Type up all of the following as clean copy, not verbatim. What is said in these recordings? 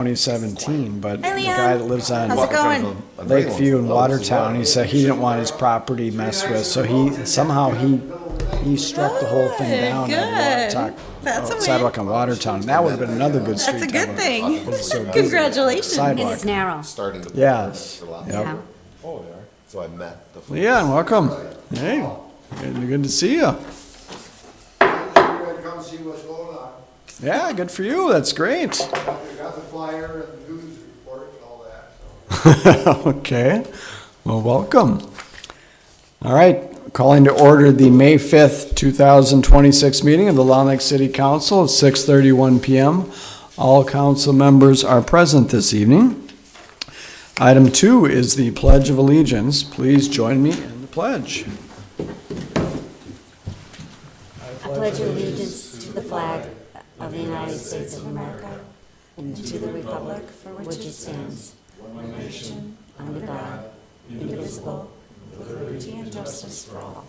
2017, but Hi, the Leon. guy that lives on How's it going? Lakeview in Watertown, he said he didn't want his property messed with, so he struck the whole thing down Good. on That's a win. sidewalk on Watertown. That would have been another good street. That's a to good have thing. So good. Congratulations. Sidewalk. It's narrow. Starting to Yes. Yep. Yeah. Oh, they are. So I met the. Leon, welcome. Hey, good to see you. Come see what's going on. Yeah, good for you. That's great. We got the flyer and the news report and all that, so. Okay. Well, welcome. All right. Calling to order the May 5th, 2026 meeting of the Long Lake City Council at 6:31 p.m. All council members are present this evening. Item 2 is the Pledge of Allegiance. Please join me in the pledge. I pledge allegiance to the flag of the United States of America and to the republic for which it stands, one nation, under God, indivisible, with liberty and justice for all.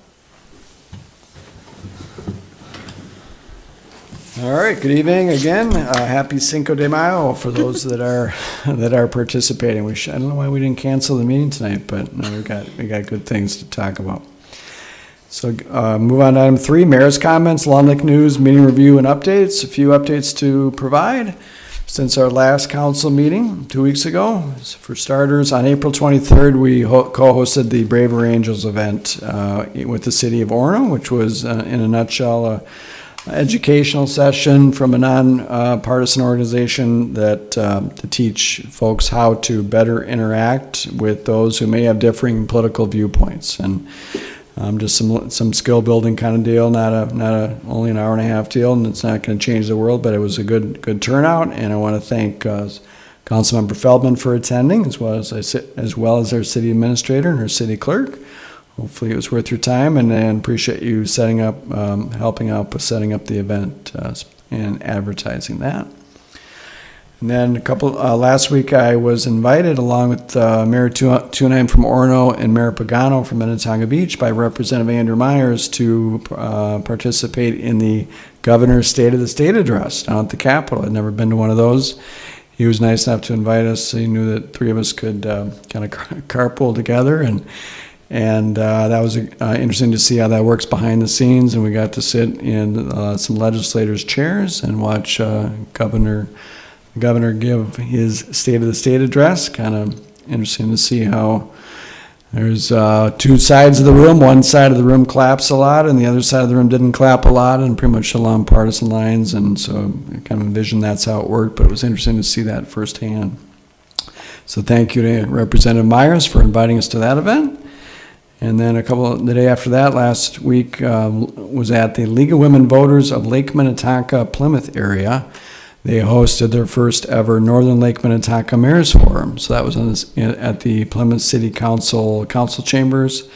All right, good evening again. Happy Cinco de Mayo for those that are participating. I don't know why we didn't cancel the meeting tonight, but no, we got good things to talk about. So move on to item 3, mayor's comments, Long Lake news, meeting review and updates. A few updates to provide since our last council meeting 2 weeks ago. For starters, on April 23rd, we co-hosted the Braver Angels event with the city of Orono, which was in a nutshell educational session from a non-partisan organization that to teach folks how to better interact with those who may have differing political viewpoints, and just some skill building kind of deal, not a only an hour and a half deal, and it's not going to change the world, but it was a good turnout, and I want to thank Councilmember Feldman for attending, as well as our city administrator and our city clerk. Hopefully it was worth your time, and appreciate you helping out with setting up the event and advertising that. And then last week I was invited along with Mayor Tunheim from Orono and Mayor Pagano from Minnetonka Beach by Representative Andrew Myers to participate in the Governor's State of the State address down at the Capitol. I'd never been to one of those. He was nice enough to invite us. He knew that three of us could kind of carpool together, and that was interesting to see how that works behind the scenes. And we got to sit in some legislators' chairs and watch Governor give his State of the State address. Kind of interesting to see how there's two sides of the room. One side of the room claps a lot, and the other side of the room didn't clap a lot, and pretty much along partisan lines. And so I kind of envisioned that's how it worked, but it was interesting to see that firsthand. So thank you to Representative Myers for inviting us to that event. And then the day after that, last week, was at the League of Women Voters of Lake Minnetonka, Plymouth area. They hosted their first ever Northern Lake Minnetonka Mayor's Forum. So that was at the Plymouth City Council chambers.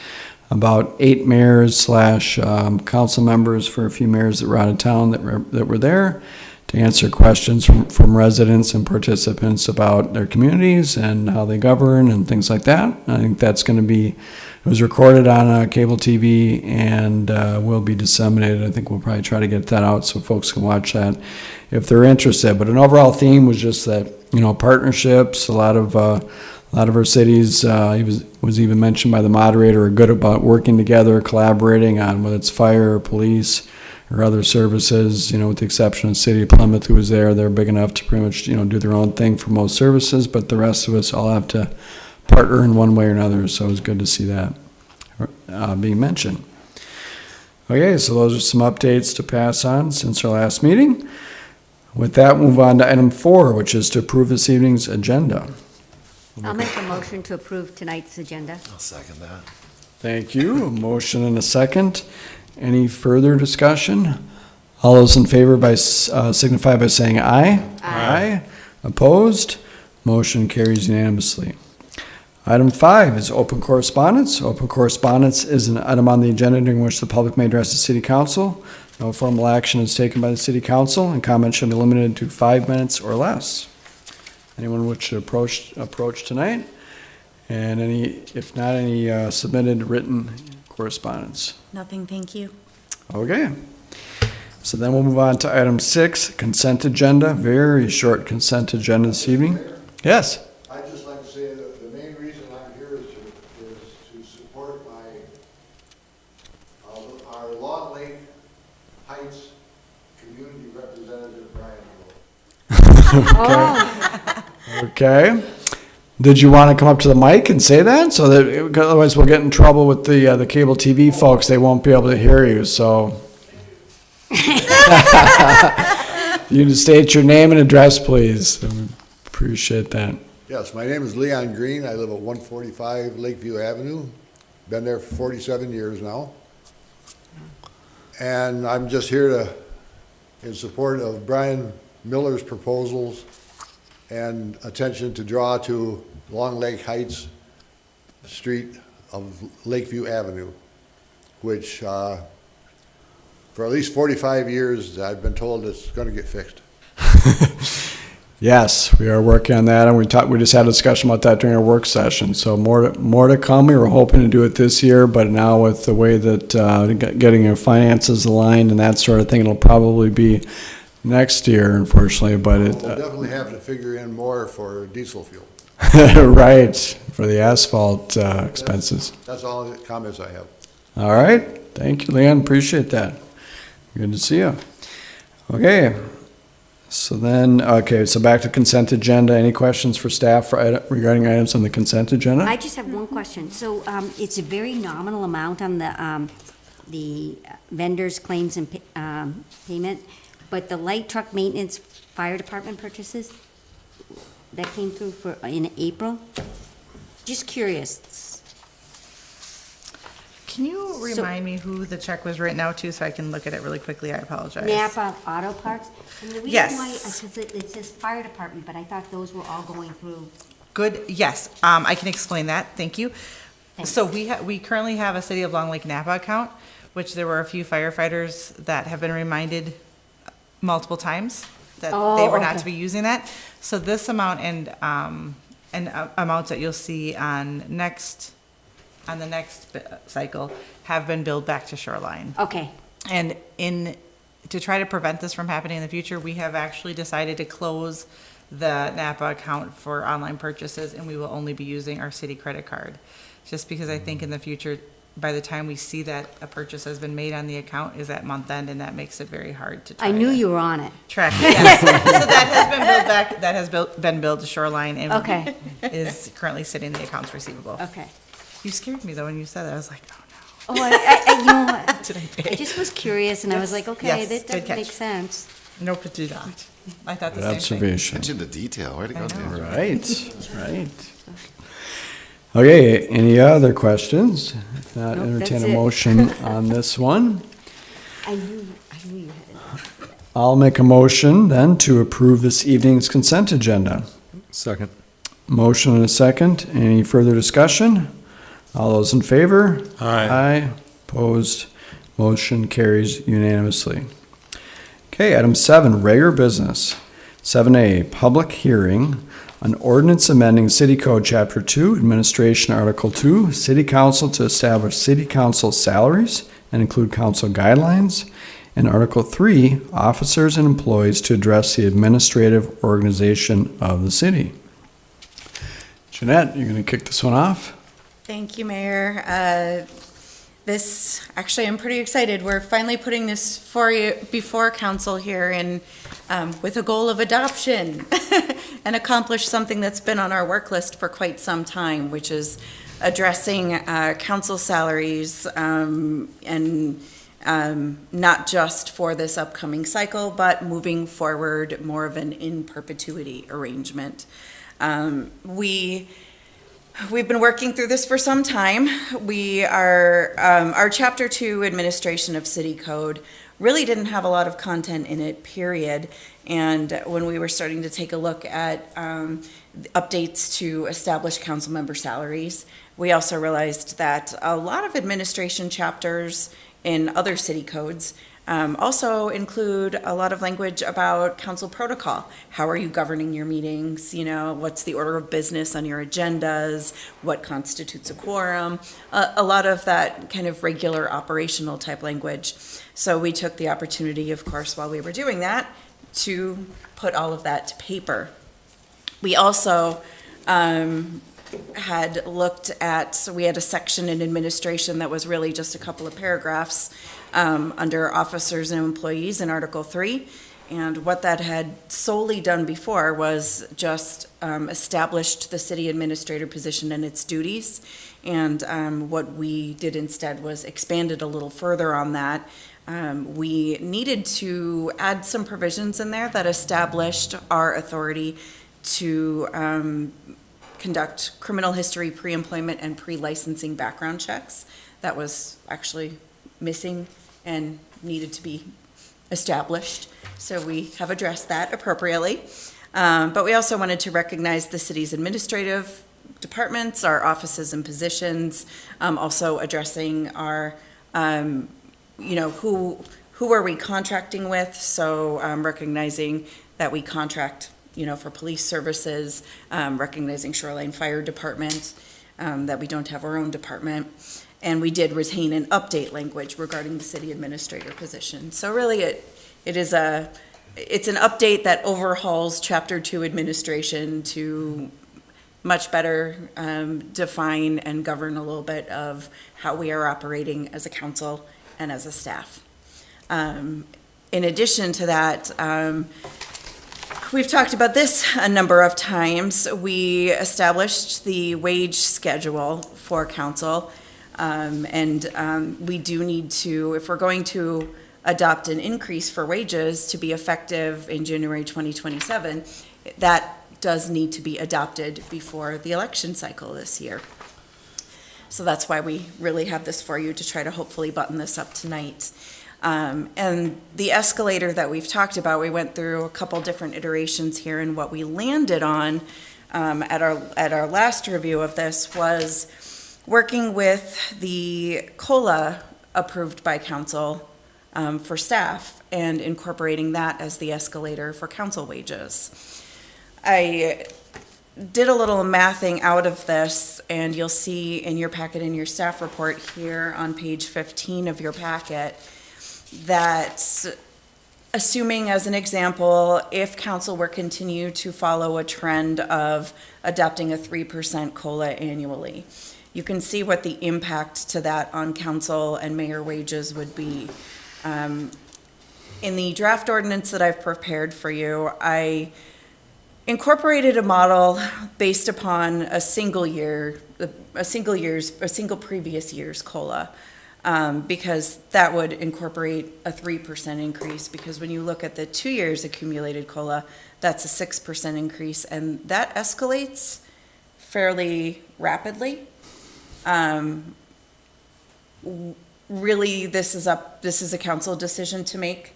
About 8 mayors / council members for a few mayors that were out of town that were there to answer questions from residents and participants about their communities and how they govern and things like that. I think that's going to be, it was recorded on cable TV and will be disseminated. I think we'll probably try to get that out so folks can watch that if they're interested. But an overall theme was just that, partnerships. A lot of our cities, was even mentioned by the moderator, are good about working together, collaborating on whether it's fire or police or other services, with the exception of the city of Plymouth, who was there. They're big enough to pretty much, do their own thing for most services, but the rest of us all have to partner in one way or another. So it was good to see that being mentioned. Okay, so those are some updates to pass on since our last meeting. With that, move on to item 4, which is to approve this evening's agenda. I'll make a motion to approve tonight's agenda. I'll second that. Thank you. A motion and a second. Any further discussion? All those in favor signify by saying aye. Aye. Opposed? Motion carries unanimously. Item 5 is open correspondence. Open correspondence is an item on the agenda during which the public may address the City Council. No formal action is taken by the City Council, and comments should be limited to 5 minutes or less. Anyone wish to approach tonight? And if not, any submitted written correspondence? Nothing, thank you. Okay. So then we'll move on to item 6, consent agenda. Very short consent agenda this evening. Yes. I'd just like to say that the main reason I'm here is to support our Long Lake Heights community representative, Brian Hill. Okay. Did you want to come up to the mic and say that? So that, otherwise we'll get in trouble with the cable TV folks. They won't be able to hear you, so. You can state your name and address, please. Appreciate that. Yes, my name is Leon Green. I live at 145 Lakeview Avenue. Been there for 47 years now. And I'm just here in support of Brian Miller's proposals and attention to draw to Long Lake Heights Street of Lakeview Avenue, which for at least 45 years I've been told it's going to get fixed. Yes, we are working on that, and we just had a discussion about that during our work session. So more to come. We were hoping to do it this year, but now with the way that getting your finances aligned and that sort of thing, it'll probably be next year, unfortunately. But We'll definitely have to figure in more for diesel fuel. right, for the asphalt expenses. That's all the comments I have. All right, thank you, Leon. Appreciate that. Good to see you. Okay. So back to consent agenda. Any questions for staff regarding items on the consent agenda? I just have one question. So it's a very nominal amount on the vendors' claims and payment, but the light truck maintenance fire department purchases, that came through in April? Just curious. Can you remind me who the check was written out to so I can look at it really quickly? I apologize. Napa Auto Parts? And the reason Yes. why, because it says fire department, but I thought those were all going through. Good, yes, I can explain that, thank you. Thanks. So we currently have a City of Long Lake Napa account, which there were a few firefighters that have been reminded multiple times that they were not okay. to be using that. So this amount and amounts that you'll see on the next cycle have been billed back to Shoreline. Okay, And to try to prevent this from happening in the future, we have actually decided to close the Napa account for online purchases, and we will only be using our city credit card. Just because I think in the future, by the time we see that a purchase has been made on the account is at month end, and that makes it very hard to try I knew to you were on it. track it. Yes. So that has been billed back, that has been billed to Shoreline and Okay. is currently sitting in the accounts receivable. Okay. You scared me though when you said that. I was like, oh Oh, you know what? no, did I pay? I just was curious, and I was like, okay, Yes, that good doesn't catch. make sense. Nope, it did not. I thought the Good same thing. observation. Attention to detail, way to go, I know. Dan. Right. Okay, any other questions? If not, Nope, entertain that's a it. motion on this one. I knew you had it. I'll make a motion then to approve this evening's consent agenda. Second. Motion and a second. Any further discussion? All those in favor? Aye. Aye. Opposed? Motion carries unanimously. Okay, item 7, regular business. 7A, public hearing on ordinance amending City Code Chapter 2, Administration Article 2, City Council to establish City Council salaries and include council guidelines, and Article 3, officers and employees to address the administrative organization of the city. Jeanette, you're going to kick this one off? Thank you, Mayor. Actually, I'm pretty excited. We're finally putting this before council here and with a goal of adoption and accomplish something that's been on our work list for quite some time, which is addressing council salaries and not just for this upcoming cycle, but moving forward more of an in perpetuity arrangement. We've been working through this for some time. Our Chapter 2 administration of City Code really didn't have a lot of content in it, period. And when we were starting to take a look at updates to establish council member salaries, we also realized that a lot of administration chapters in other city codes Also include a lot of language about council protocol. How are you governing your meetings? You know, what's the order of business on your agendas? What constitutes a quorum? A lot of that kind of regular operational type language. So we took the opportunity, of course, while we were doing that, to put all of that to paper. We also had looked at, so we had a section in administration that was really just a couple of paragraphs under officers and employees in Article 3. And what that had solely done before was just established the city administrator position and its duties. And what we did instead was expanded a little further on that. We needed to add some provisions in there that established our authority to conduct criminal history, pre-employment, and pre-licensing background checks. That was actually missing and needed to be established. So we have addressed that appropriately. But we also wanted to recognize the city's administrative departments, our offices and positions, also addressing our, who are we contracting with? So recognizing that we contract for police services, recognizing Shoreline Fire Department, that we don't have our own department. And we did retain an update language regarding the city administrator position. So really it's an update that overhauls Chapter 2 administration to much better define and govern a little bit of how we are operating as a council and as a staff. In addition to that, we've talked about this a number of times. We established the wage schedule for council, and we do need to, if we're going to adopt an increase for wages to be effective in January 2027, that does need to be adopted before the election cycle this year. So that's why we really have this for you, to try to hopefully button this up tonight. And the escalator that we've talked about, we went through a couple different iterations here, and what we landed on at our last review of this was working with the COLA approved by council for staff and incorporating that as the escalator for council wages. I did a little mathing out of this, and you'll see in your packet, in your staff report here on page 15 of your packet, that assuming, as an example, if council were continue to follow a trend of adopting a 3% COLA annually, you can see what the impact to that on council and mayor wages would be. In the draft ordinance that I've prepared for you, I incorporated a model based upon a single previous year's COLA. Because that would incorporate a 3% increase, because when you look at the 2 years accumulated COLA, that's a 6% increase, and that escalates fairly rapidly. Really, this is a council decision to make.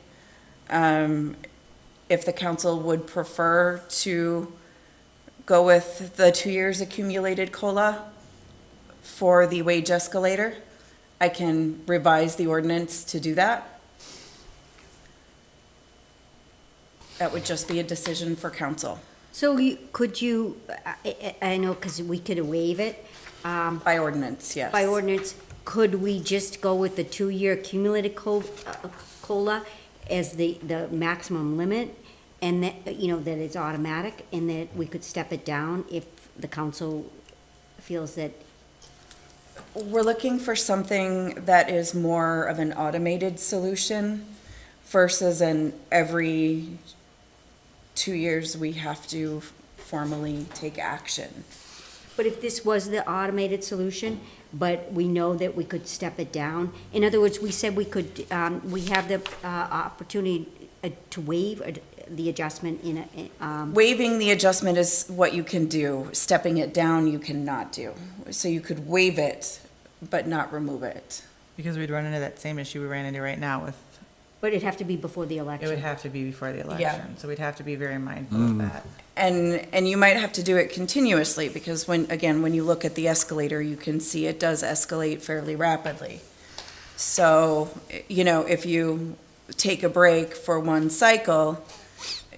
If the council would prefer to go with the 2 years accumulated COLA for the wage escalator, I can revise the ordinance to do that. That would just be a decision for council. So I know, because we could waive it. By ordinance, yes. By ordinance, could we just go with the 2-year accumulated COLA as the maximum limit? And that, that it's automatic, and that we could step it down if the council feels that. We're looking for something that is more of an automated solution versus an every 2 years we have to formally take action. But if this was the automated solution, but we know that we could step it down, in other words, we said we could, we have the opportunity to waive the adjustment in a. Waiving the adjustment is what you can do. Stepping it down, you cannot do. So you could waive it, but not remove it. Because we'd run into that same issue we ran into right now with, But it'd have to be before the it election. would have to be before the Yeah. election. So we'd have to be very mindful of that. And you might have to do it continuously, because when you look at the escalator, you can see it does escalate fairly rapidly. So, take a break for one cycle,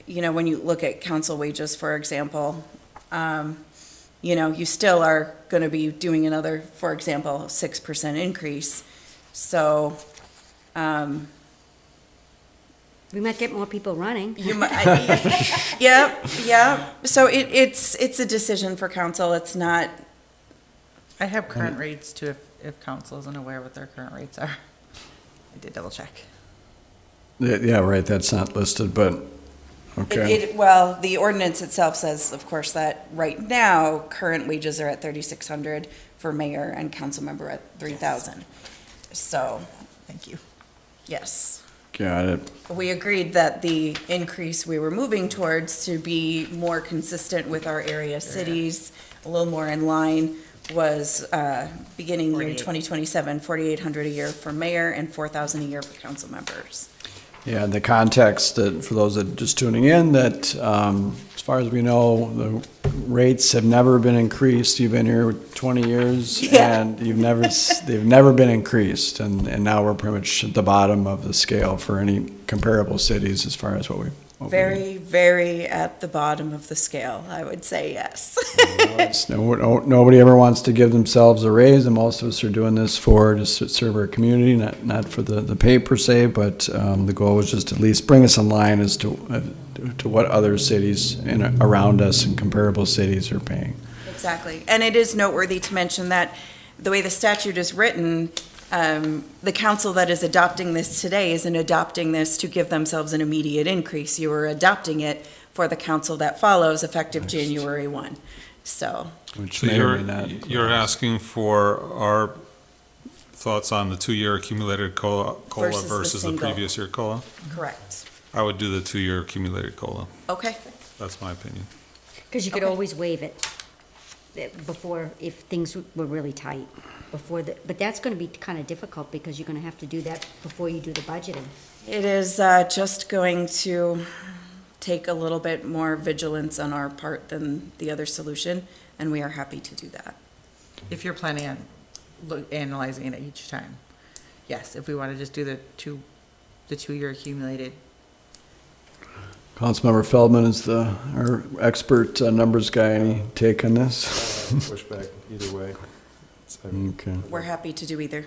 you know, when you look at council wages, for example, you know, you still are gonna be doing another, for example, 6% increase. So, We might get more people running. you might, yeah. So it's a decision for council. It's not, I have current rates too, if council isn't aware what their current rates are. I did double check. Yeah, right, that's not listed, but, okay. well, the ordinance itself says, of course, that right now, current wages are at 3,600 for mayor and council member at 3,000. So, Thank you. yes. Got it. We agreed that the increase we were moving towards to be more consistent with our area cities, a little more in line, was beginning year 48. 2027, 4,800 a year for mayor and 4,000 a year for council members. Yeah, the context, that for those that are just tuning in, that as far as we know, the rates have never been increased. You've been here 20 years, Yeah. and they've never been increased. And now we're pretty much at the bottom of the scale for any comparable cities as far as what we. Very, very at the bottom of the scale, I would say, yes. Nobody ever wants to give themselves a raise, and most of us are doing this for just to serve our community, not for the pay per se, but the goal was just at least bring us in line as to what other cities around us and comparable cities are paying. Exactly. And it is noteworthy to mention that the way the statute is written, the council that is adopting this today isn't adopting this to give themselves an immediate increase. You are adopting it for the council that follows effective January 1. So, Which So may or may not. you're asking for our thoughts on the 2-year accumulated COLA Versus the versus the single. previous year COLA? correct. I would do the 2-year accumulated COLA. Okay. That's my opinion. Because you could Okay. always waive it before, if things were really tight, but that's gonna be kind of difficult because you're gonna have to do that before you do the budgeting. It is just going to take a little bit more vigilance on our part than the other solution, and we are happy to do that. If you're planning on analyzing it each time. Yes, if we want to just do the 2-year accumulated. Councilmember Feldman is our expert numbers guy. Any take on this? Pushback either way. Okay. We're happy to do either.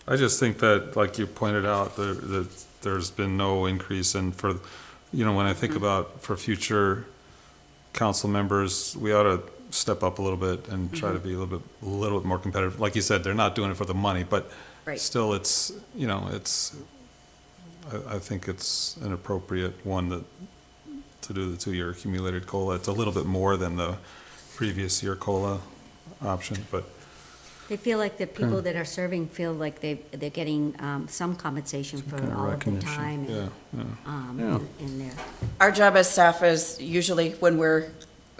I just think that, like you pointed out, that there's been no increase in for, you know, when I think about for future council members, we ought to step up a little bit and try to be a little bit more competitive. Like you said, they're not doing it for the money, but Right. still it's, you know, I think it's an appropriate one to do the 2-year accumulated COLA. It's a little bit more than the previous year COLA option, but They feel like the people that are serving feel like they're getting some compensation for kind of all of the recognition. time yeah. in there. Our job as staff is usually when we're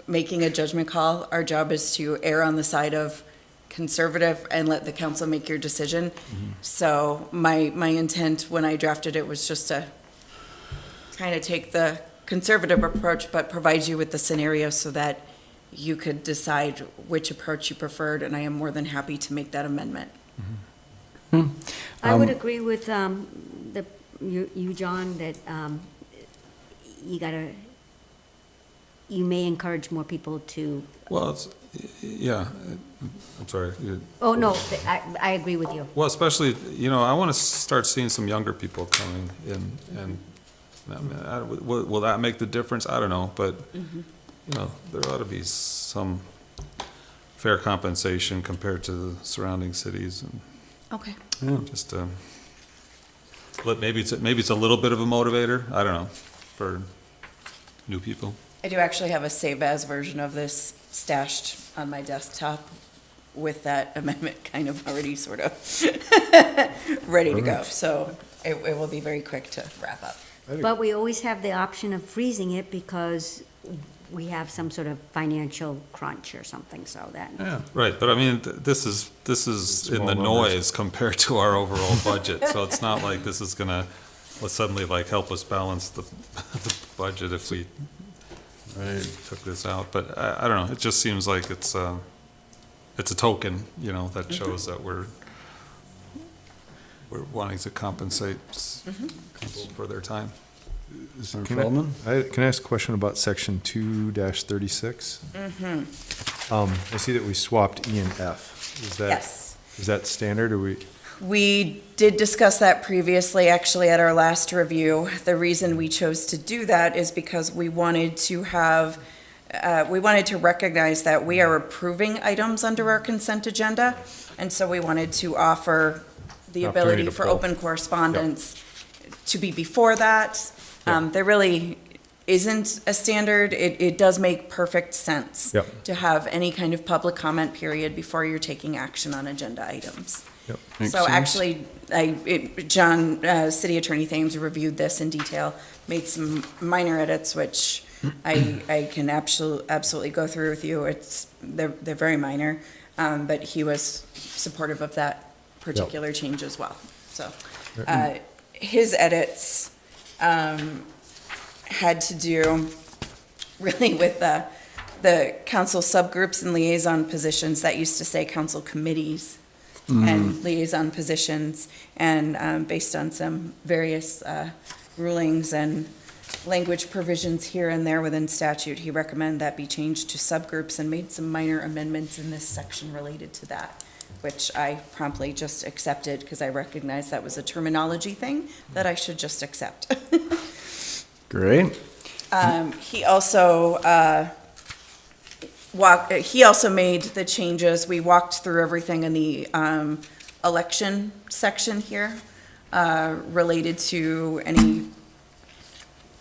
making a judgment call, our job is to err on the side of conservative and let the council make your decision. So my intent when I drafted it was just to kind of take the conservative approach, but provide you with the scenario so that you could decide which approach you preferred, and I am more than happy to make that amendment. I would agree with you, John, that you may encourage more people to, Well, it's, yeah, I'm sorry. oh, no, I agree with you. Well, especially, you know, I want to start seeing some younger people coming in, and will that make the difference? I don't know, but, you know, there ought to be some fair compensation compared to the surrounding cities, and Okay. just, maybe it's a little bit of a motivator, I don't know, for new people. I do actually have a save as version of this stashed on my desktop with that amendment kind of already sort of ready to go. So it will be very quick to wrap up. But we always have the option of freezing it because we have some sort of financial crunch or something, so that. Yeah. Right, but I mean, this is in the Small numbers. noise compared to our overall budget, so it's not like this is gonna suddenly like help us balance the budget if we took this out, but I don't know, it just seems like it's a token, you know, that shows that we're we're wanting to compensate people for their time. Senator Can I- Feldman? Can I ask a question about section 2-36? I see that we swapped E and F. Yes. Is that standard, or we? We did discuss that previously, actually, at our last review. The reason we chose to do that is because we wanted to have, we wanted to recognize that we are approving items under our consent agenda, and so we wanted to offer the Opportunity ability to for pull. open correspondence to be before that. There really isn't a standard. It does make perfect sense Yep. to have any kind of public comment period before you're taking action on agenda items. Yep. Makes So sense. actually, John, City Attorney Thames reviewed this in detail, made some minor edits, which I can absolutely go through with you. They're very minor, but he was supportive of that particular change as well. So, his edits, had to do really with the council subgroups and liaison positions. That used to say council committees and liaison positions, and based on some various rulings and language provisions here and there within statute, he recommended that be changed to subgroups and made some minor amendments in this section related to that, which I promptly just accepted because I recognized that was a terminology thing that I should just accept. Great. He also he also made the changes. We walked through everything in the election section here related to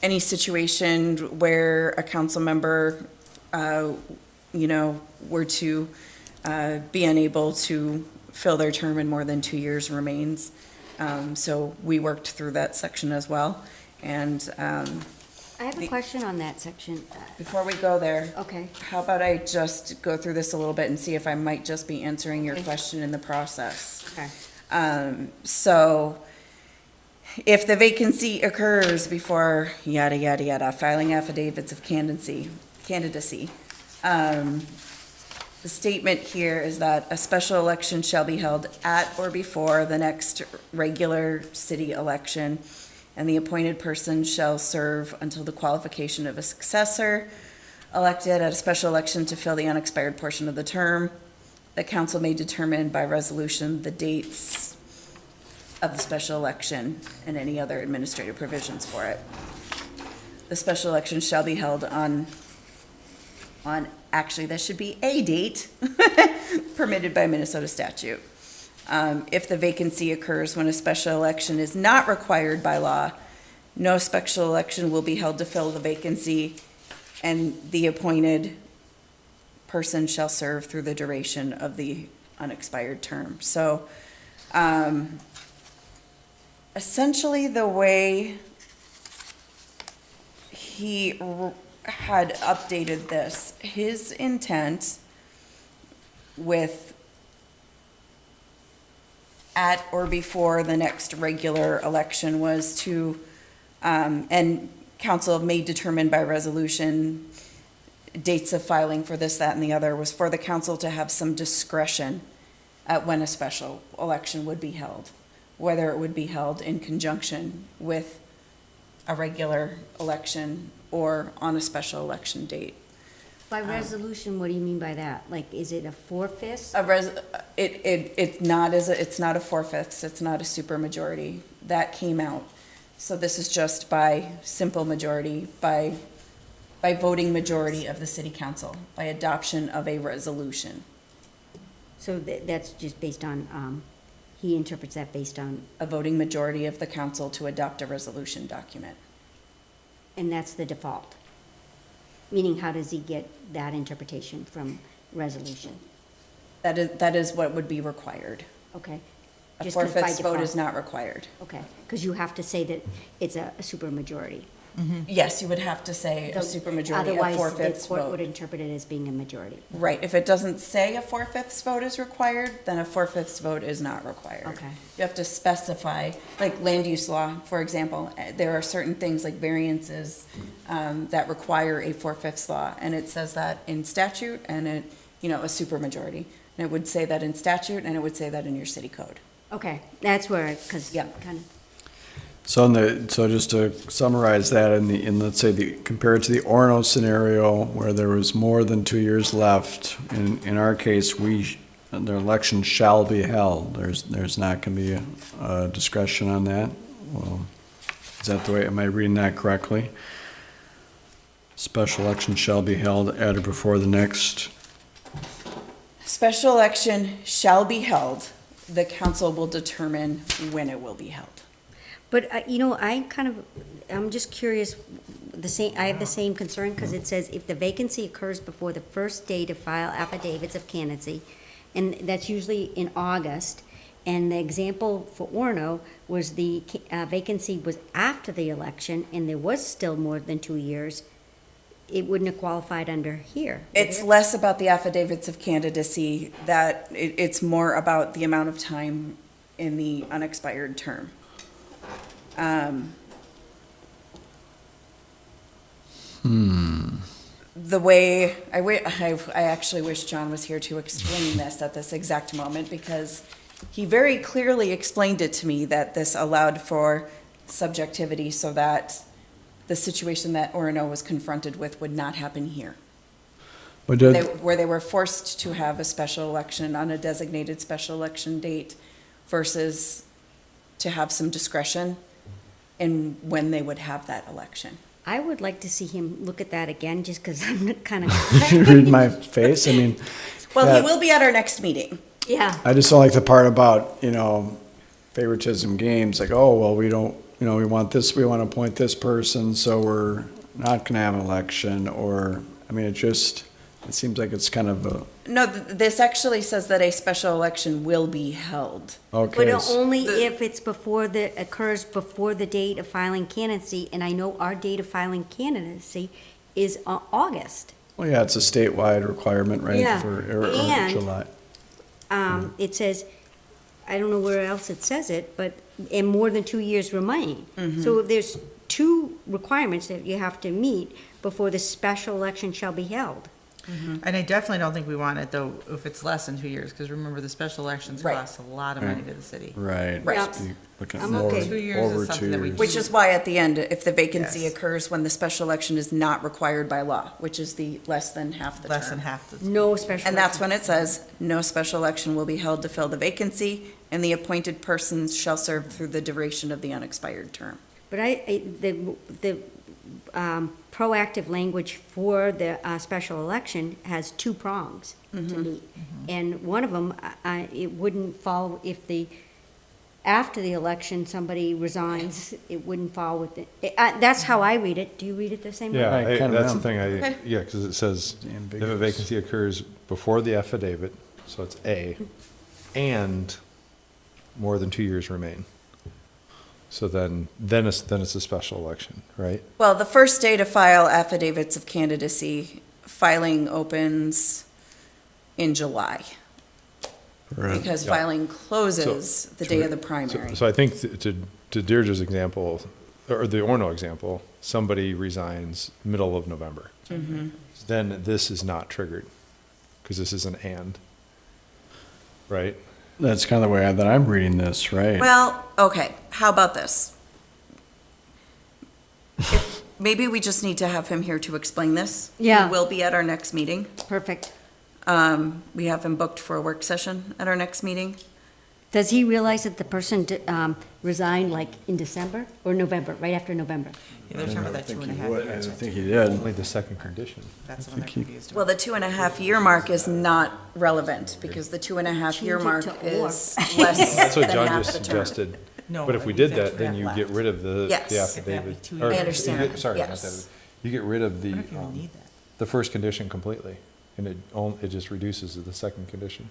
any situation where a council member, were to be unable to fill their term and more than 2 years remains. So we worked through that section as well. And I have a question on that section. before we go there, Okay. how about I just go through this a little bit and see if I might just be answering your question in the process? Okay. So if the vacancy occurs before yada, yada, yada, filing affidavits of candidacy, the statement here is that a special election shall be held at or before the next regular city election, and the appointed person shall serve until the qualification of a successor elected at a special election to fill the unexpired portion of the term. The council may determine by resolution the dates of the special election and any other administrative provisions for it. The special election shall be held on actually, that should be a date permitted by Minnesota statute. If the vacancy occurs when a special election is not required by law, no special election will be held to fill the vacancy, and the appointed person shall serve through the duration of the unexpired term. So, essentially, the way he had updated this, his intent with at or before the next regular election was to, and council may determine by resolution dates of filing for this, that, and the other, was for the council to have some discretion at when a special election would be held, whether it would be held in conjunction with a regular election or on a special election date. By resolution, what do you mean by that? Like, is it a 4/5? It's not a 4/5, it's not a supermajority. That came out. So this is just by simple majority, by voting majority of the city council, by adoption of a resolution. So that's just based on, he interprets that based on, A voting majority of the council to adopt a resolution document. and that's the default. Meaning, how does he get that interpretation from resolution? That is what would be required. Okay. A Just 'cause by 4/5 vote is default. not required. Okay, because you have to say that it's a supermajority. Yes, you would have to say a supermajority, a Otherwise, 4/5 the court would vote. interpret it as being a majority. Right, if it doesn't say a 4/5 vote is required, then a 4/5 vote is not required. Okay. You have to specify, like land use law, for example, there are certain things like variances that require a 4/5 law, and it says that in statute and a supermajority. And it would say that in statute, and it would say that in your city code. Okay, that's where I, because, yeah, kind of. So just to summarize that, let's say compared to the Orno scenario where there was more than 2 years left, in our case, the election shall be held. There's not gonna be a discretion on that. Well, is that the way, am I reading that correctly? Special election shall be held at or before the next, Special election shall be held. The council will determine when it will be held. But, I'm just curious, I have the same concern, because it says if the vacancy occurs before the first day to file affidavits of candidacy, and that's usually in August, and the example for Orno was the vacancy was after the election, and there was still more than 2 years, it wouldn't have qualified under here. would It's it? less about the affidavits of candidacy, that it's more about the amount of time in the unexpired term. The way, I actually wish John was here to explain this at this exact moment, because he very clearly explained it to me that this allowed for subjectivity so that the situation that Orono was confronted with would not happen here. but Where they were forced to have a special election on a designated special election date versus to have some discretion in when they would have that election. I would like to see him look at that again, just because I'm kind of, you read my face, I mean, Well, Yeah. he will be at our next meeting. yeah. I just don't like the part about, favoritism games, like, oh, well, we don't, we want to appoint this person, so we're not gonna have an election, or, it seems like it's kind of a, No, this actually says that a special election will be held. okay. But only if it's occurs before the date of filing candidacy, and I know our date of filing candidacy is August. Well, yeah, it's a statewide requirement, right, Yeah, or and- July. It says, I don't know where else it says it, but, and more than 2 years remain. So there's two requirements that you have to meet before the special election shall be held. And I definitely don't think we want it, though, if it's less than 2 years, because remember, the special elections Right. cost a lot of money to the city. Right. Right. Be looking at I'm more- okay. 2 years is over something 2 that we years. Which is why at the end, if the vacancy Yes. occurs when the special election is not required by law, which is the less than half the term. Less than half the. No special. And that's election. when it says, no special election will be held to fill the vacancy, and the appointed persons shall serve through the duration of the unexpired term. But the proactive language for the special election has two prongs to meet. And one of them, it wouldn't fall if after the election, somebody resigns, it wouldn't fall with it. That's how I read it. Do you read it the same way? Yeah, I kinda that's the am. thing, Okay. yeah, because it says, if a ambiguous. vacancy occurs before the affidavit, so it's A, and more than 2 years remain. So then it's a special election, right? Well, the first day to file affidavits of candidacy, filing opens in July, Right. because Yeah. filing closes the day of the So- primary. So I think to Deirdre's example, or the Orno example, somebody resigns middle of November. Then this is not triggered, because this is an and, right? That's kind of the way that I'm reading this, right? Well, okay, how about this? Maybe we just need to have him here to explain this. Yeah. He will be at our next meeting. Perfect. We have him booked for a work session at our next meeting. Does he realize that the person resigned like in December or November, right after November? Yeah, they're talking about that 2.5 I years. don't think he did. Only the second condition. That's the one they're confused Well, about. the 2.5 year mark is not relevant, because the 2.5 year Change it mark to or. is less That's what than John half just the term. suggested. No, But if we he's did actually that, then have you left. get rid of the Yes. the If that'd be affidavit. 2 or years. I understand. you get- Sorry, not Yes. affidavit. You get rid of I the, don't know if you even need that. the first condition completely, and it just reduces to the second condition.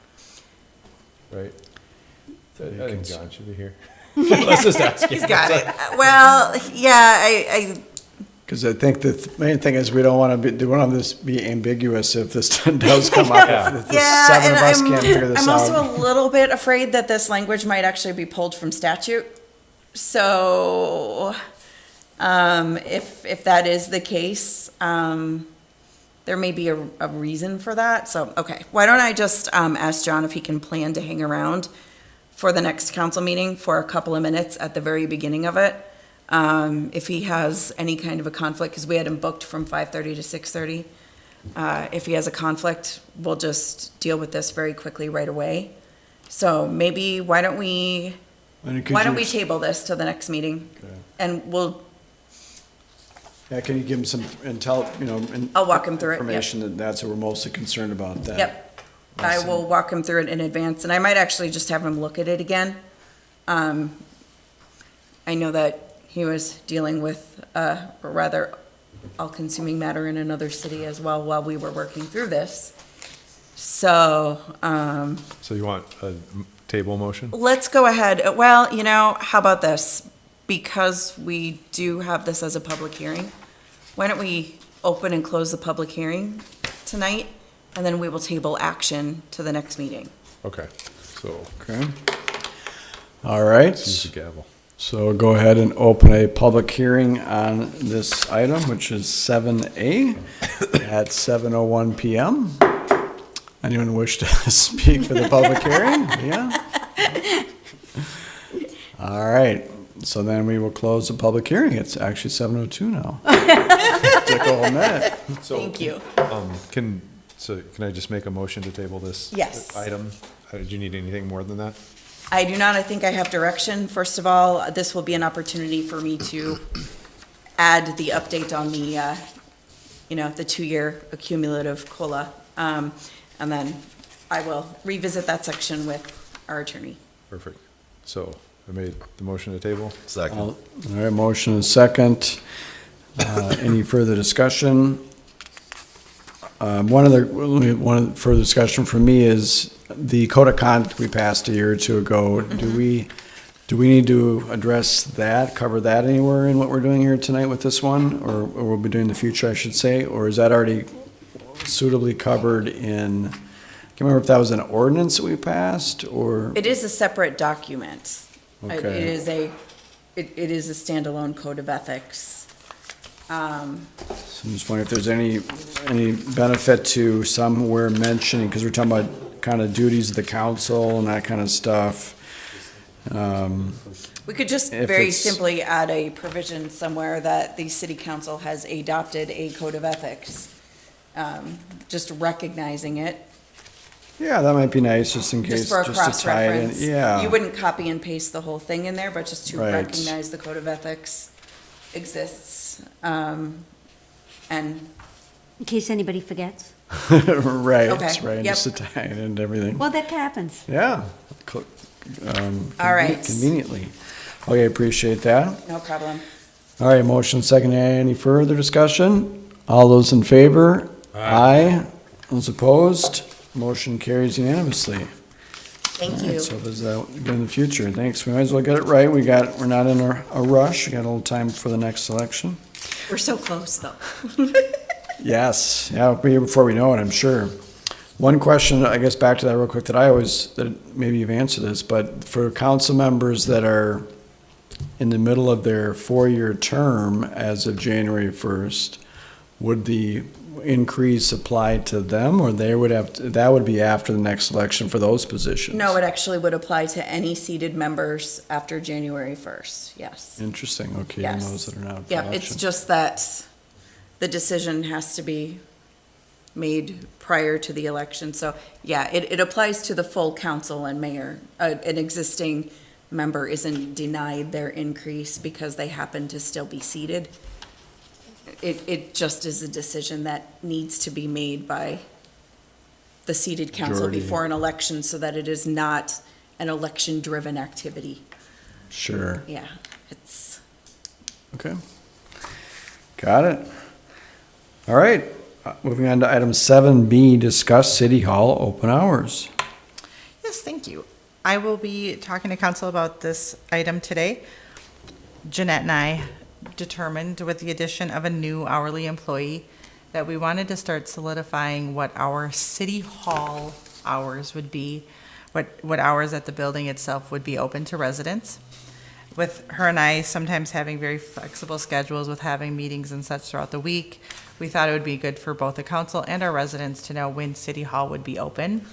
Right? I think John should be here. Let's just ask him. He's got it. Well, yeah, Because I think the main thing is we don't want this be ambiguous if this does come up. If the yeah, seven and of us can't figure this I'm also out. a little bit afraid that this language might actually be pulled from statute. So, if that is the case, there may be a reason for that. So, okay, why don't I just ask John if he can plan to hang around for the next council meeting for a couple of minutes at the very beginning of it. If he has any kind of a conflict, because we had him booked from 5:30 to 6:30. If he has a conflict, we'll just deal with this very quickly right away. So maybe, why don't we table this till the next meeting? Okay. And Yeah, can you give him some intel, I'll walk him through it, yep. information that that's what we're mostly concerned about then? Yep. I will walk him through it in advance, and I might actually just have him look at it again. I know that he was dealing with a rather all-consuming matter in another city as well while we were working through this. So, So you want a table motion? let's go ahead. Well, how about this? Because we do have this as a public hearing, why don't we open and close the public hearing tonight, and then we will table action to the next meeting. Okay, so Okay. All right. use the gavel. So go ahead and open a public hearing on this item, which is 7A at 7:01 PM. Anyone wish to speak for the public hearing? Yeah? All right, so then we will close the public hearing. It's actually 7:02 now. Took a whole minute. Thank you. Can I just make a motion to table this? Yes. Item? Do you need anything more than that? I do not. I think I have direction. First of all, this will be an opportunity for me to add the update on the, the 2-year accumulative COLA. And then I will revisit that section with our attorney. Perfect. So I made the motion to table. Second. All right, motion and second. Any further discussion? One further discussion for me is the code of conduct we passed a year or two ago. Do we need to address that, cover that anywhere in what we're doing here tonight with this one? Or we'll be doing in the future, I should say? Or is that already suitably covered in, I can't remember if that was an ordinance that we passed or? It is a separate document. Okay. It is a standalone code of ethics. So I'm just wondering if there's any benefit to somewhere mentioning, because we're talking about kind of duties of the council and that kind of stuff. We could just If very it's- simply add a provision somewhere that the city council has adopted a code of ethics. Just recognizing it, Yeah, that might be nice, just in case, just for a just to tie it in. cross-reference. Yeah. You wouldn't copy and paste the whole thing in there, but just to Right. recognize the code of ethics exists. And In case anybody forgets. Right, Okay, right, yep. just to tie it into everything. Well, that happens. Yeah. All right. Conveniently. Okay, appreciate that. no problem. All right, motion second. Any further discussion? All those in favor? Aye. Those opposed? Motion carries unanimously. Thank All right, you. so there's that in the future. Thanks. We might as well get it right. We're not in a rush. We got a little time for the next election. We're so close, though. Yes, yeah, it'll be here before we know it, I'm sure. One question, I guess back to that real quick, that maybe you've answered this, but for council members that are in the middle of their 4-year term as of January 1st, would the increase apply to them, or they would have, that would be after the next election for those positions? No, it actually would apply to any seated members after January 1st, yes. Interesting, okay, and Yes. those that are not up for Yeah, it's election. just that the decision has to be made prior to the election. So, yeah, it applies to the full council and mayor. An existing member isn't denied their increase because they happen to still be seated. It just is a decision that needs to be made by the seated council Majority. before an election so that it is not an election-driven activity. Sure, Yeah, it's. okay. Got it. All right, moving on to item 7B, discuss City Hall open hours. Yes, thank you. I will be talking to council about this item today. Jeanette and I determined with the addition of a new hourly employee that we wanted to start solidifying what our city hall hours would be, what hours at the building itself would be open to residents. With her and I sometimes having very flexible schedules with having meetings and such throughout the week, we thought it would be good for both the council and our residents to know when City Hall would be open.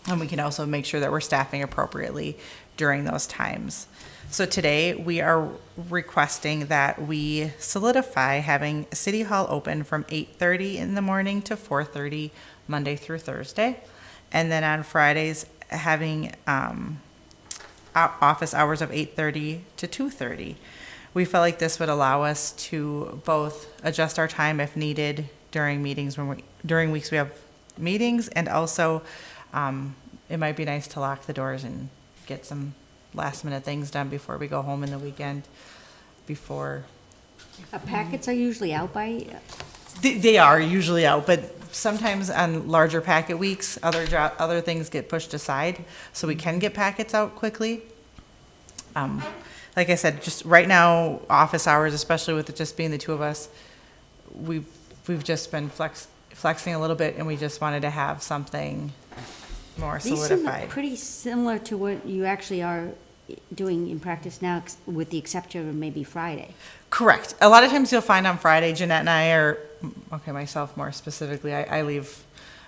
And we can also make sure that we're staffing appropriately during those times. So today, we are requesting that we solidify having City Hall open from 8:30 in the morning to 4:30, Monday through Thursday. And then on Fridays, having office hours of 8:30 to 2:30. We felt like this would allow us to both adjust our time if needed during meetings, during weeks we have meetings, and also it might be nice to lock the doors and get some last minute things done before we go home in the weekend, before. Packets are usually out by, They are usually out, but sometimes on larger packet weeks, other things get pushed aside, so we can get packets out quickly. Like I said, just right now, office hours, especially with it just being the two of us, we've just been flexing a little bit, and we just wanted to have something more these seem solidified. pretty similar to what you actually are doing in practice now, with the exception of maybe Friday. Correct. A lot of times you'll find on Friday, Jeanette and I are, okay, myself more specifically, I leave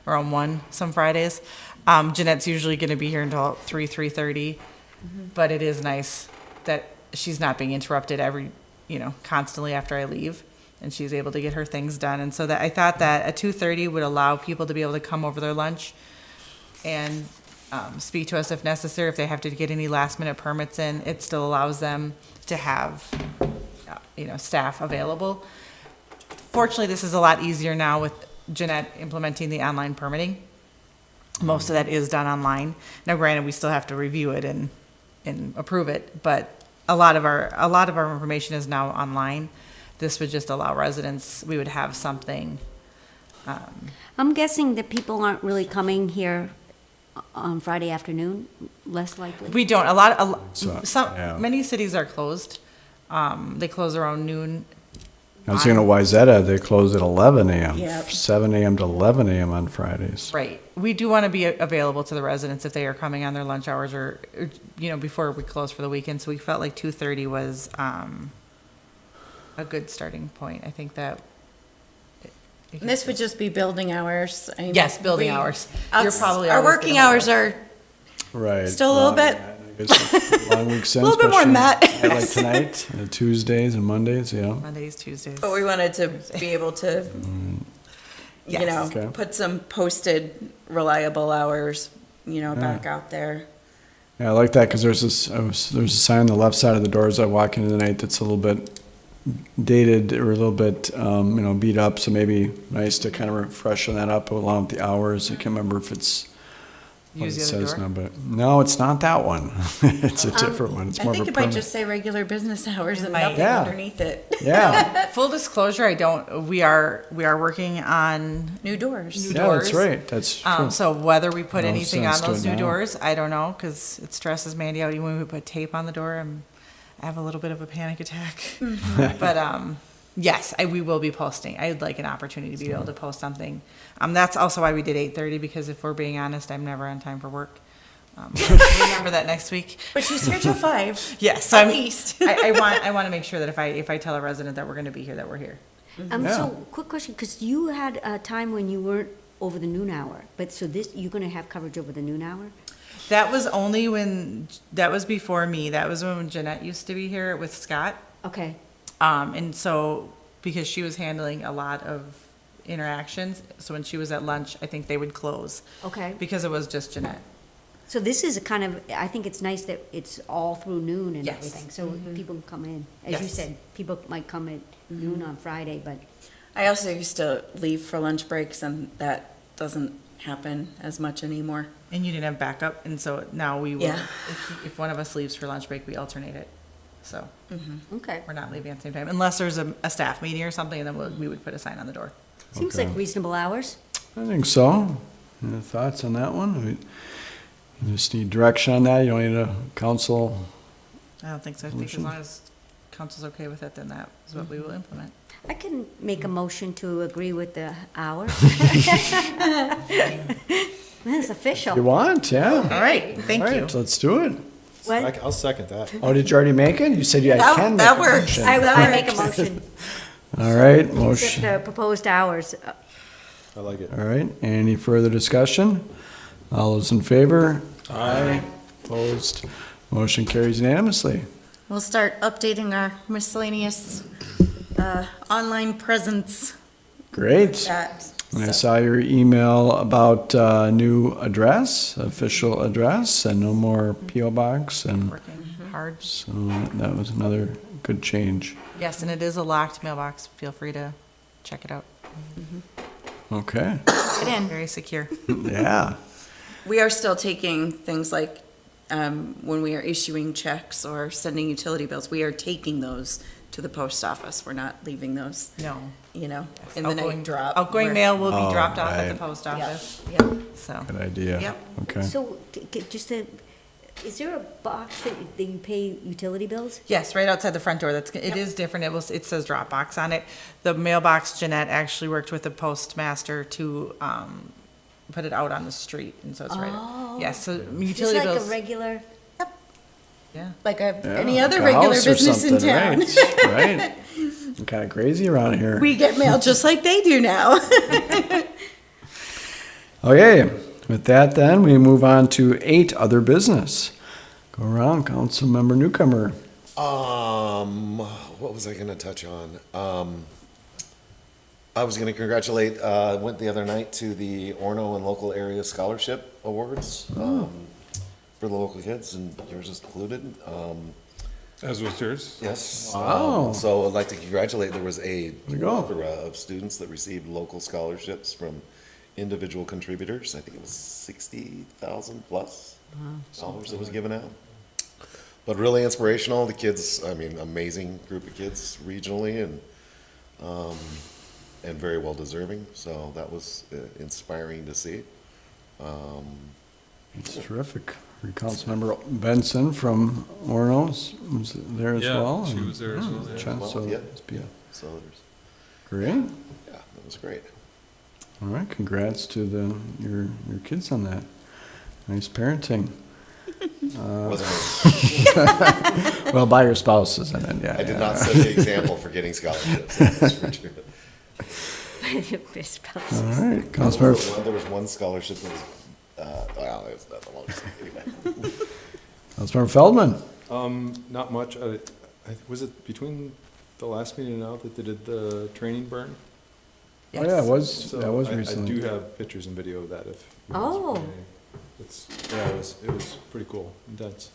around 1 some Fridays. Jeanette's usually going to be here until 3:30, but it is nice that she's not being interrupted constantly after I leave, and she's able to get her things done. And so that I thought that at 2:30 would allow people to be able to come over their lunch and speak to us if necessary. If they have to get any last minute permits in, it still allows them to have staff available. Fortunately, this is a lot easier now with Jeanette implementing the online permitting. Most of that is done online. Now, granted, we still have to review it and approve it, but a lot of our information is now online. This would just allow residents, we would have something. I'm guessing that people aren't really coming here on Friday afternoon, less likely. We don't, yeah. many cities are closed. They close around noon. I was thinking of Wyzetta, they close at 11 a.m., Yep. 7 a.m. to 11 a.m. on Fridays. Right. We do want to be available to the residents if they are coming on their lunch hours or before we close for the weekend. So we felt like 2:30 was a good starting point. I think that. This would just be building hours. I mean, Yes, building hours. You're probably Our always working gonna hours work. are Right. Still a little bit. I guess long week since. Little bit more than that. Like tonight, Tuesdays and Mondays, yeah. Mondays, Tuesdays. But we wanted to be able to, Yes. Okay. put some posted reliable hours, back out there. Yeah, I like that because there's a sign on the left side of the door as I walk into the night that's a little bit dated or a little bit, beat up. So maybe nice to kind of freshen that up along with the hours. I can't remember if it's what it Use the other says door? now, but no, it's not that one. It's a different one. It's I more think of it a might permanent. just say regular business hours and might. nothing Yeah. underneath it. Yeah, Full disclosure, we are working on New doors. New yeah, that's doors. right. That's true. So whether we put No anything sense on to those it new now. doors, I don't know, because it stresses Mandy out. Even when we put tape on the door, I have a little bit of a panic attack. But yes, we will be posting. I would like an opportunity to be able to post something. That's also why we did 8:30, because if we're being honest, I'm never on time for work. Remember that next week. But she's here till 5. Yes, so At least. I want to make sure that if I tell a resident that we're going to be here, that we're here. Yeah. So, quick question, because you had a time when you weren't over the noon hour, but so you're gonna have coverage over the noon hour? That was that was before me. That was when Jeanette used to be here with Scott. Okay, And so, because she was handling a lot of interactions, so when she was at lunch, I think they would close. okay. Because it was just Jeanette. So this is a kind of, I think it's nice that it's all through noon and Yes. everything, so people can come in. As you Yes. said, people might come at noon on Friday, but, I also used to leave for lunch breaks, and that doesn't happen as much anymore. And you didn't have backup, and so now we will, Yeah. if one of us leaves for lunch break, we alternate it. So, okay. we're not leaving at the same time, unless there's a staff meeting or something, and then we would put a sign on the door. Seems Okay. like reasonable hours. I think so. Any thoughts on that one? You just need direction on that. You don't need a council. I don't think so. I think as Motion. long as council's okay with it, then that is what we will implement. I can make a motion to agree with the hours. That's official. You want, yeah. All right, thank All you. right, let's do it. What? I'll second that. Oh, did you already make it? You said you That- can make that a works. motion. I make a motion, All right, accept motion. the proposed hours. I like it. All right, any further discussion? All those in favor? Aye. Opposed? Motion carries unanimously. We'll start updating our miscellaneous online presence. Great. That, And I so. saw your email about new address, official address, and no more PO box, and Working hard. so that was another good change. Yes, and it is a locked mailbox. Feel free to check it out. Okay. Get in. Very secure. Yeah. We are still taking things like when we are issuing checks or sending utility bills, we are taking those to the post office. We're not leaving those, No. in the night drop. Outgoing We're- mail will Oh, be dropped off at right. the post Yeah, office, yeah. so. Good idea. Yep. Okay. So, just a, is there a box that you pay utility bills? Yes, right outside the front door. It is different. It says Dropbox on it. The mailbox, Jeanette actually worked with the postmaster to, put it out on the street, and so it's right. Oh. Yes, so Just utility like a bills, regular, yeah. Like Yeah, any other like a regular house or business in something, town. Right. Right. Kind of crazy around here. We get mail just like they do now. Okay, with that then, we move on to 8 other business. Go around, Councilmember Newcomer. What was I gonna touch on? I was gonna congratulate, went the other night to the Orno and Local Area Scholarship Awards, for the local kids, and yours is included. As was yours? Yes. Wow. So I'd like to congratulate, there was a you go. plethora of students that received local scholarships from individual contributors. I think it was 60,000 plus dollars that was given out. But really inspirational. The kids, I mean, amazing group of kids regionally and very well deserving. So that was inspiring to see. It's terrific. Your Councilmember Benson from Ornos was there as Yeah, well. she and- was there as well, yeah. Chance, so Yeah. must be So there's, great. yeah, that was great. All right, congrats to your kids on that. Nice parenting. Wasn't Well, by your spouses, I mean, yeah. I did yeah. not set the example for getting scholarships. That's for sure. All right, Councilmember, There was one scholarship that was, well, it's not the longest. Anyway. Councilmember Feldman. Not much. Was it between the last meeting and now that they did the training burn? Oh, yeah, that was So I recently. do have pictures and video of that if. you guys Oh. want any. It was pretty cool, intense.